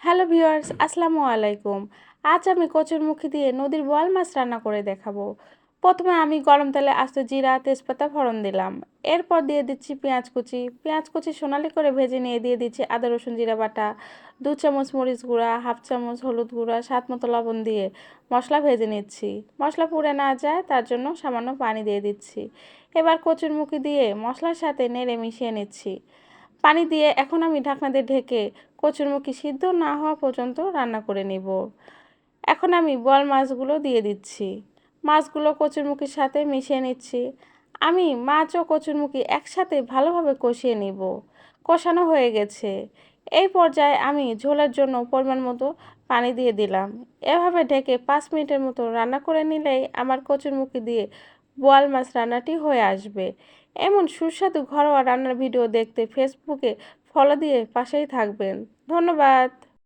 Hello viewers, আসসালামু আলাইকুম। আজ আমি কচুরমুখী দিয়ে নদীর বোয়াল মাছ রান্না করে দেখাবো। প্রথমে আমি গরম তেলে আস্ত জিরা তেজপাতা ফোড়ন দিলাম। এরপর দিয়ে দিচ্ছি পেঁয়াজ কুচি সোনালি করে ভেজে নিয়ে দিয়ে দিচ্ছি আদা রসুন জিরা বাটা, 2 চামচ মরিচ গুঁড়া, হাফ চামচ হলুদ গুঁড়া, স্বাদ মতো লবণ দিয়ে মশলা ভেজে নিচ্ছি। মশলা পুড়ে না যায় তার জন্য সামান্য পানি দিয়ে দিচ্ছি। এবার কচুরমুখী দিয়ে মশলার সাথে নেড়ে মিশিয়ে নিচ্ছি। পানি দিয়ে এখন আমি ঢাকনা দিয়ে ঢেকে কচুরমুখী সিদ্ধ না হওয়া পর্যন্ত রান্না করে নিব। এখন আমি বোয়াল মাছগুলো দিয়ে দিচ্ছি। মাছগুলো কচুরমুখীর সাথে মিশিয়ে নিচ্ছি। আমি মাছ ও কচুরমুখী একসাথে ভালোভাবে কষিয়ে নিব। কষানো হয়ে গেছে। এই পর্যায়ে আমি ঝোলের জন্য পরিমাণ মতো পানি দিয়ে দিলাম। এভাবে ঢেকে 5 মিনিটের মতো রান্না করে নিলেই আমার কচুরমুখী দিয়ে বোয়াল মাছ রান্নাটি হয়ে আসবে। এমন সুস্বাদু ঘরোয়া রান্নার ভিডিও দেখতে ফেসবুকে ফলো দিয়ে পাশেই থাকবেন। ধন্যবাদ।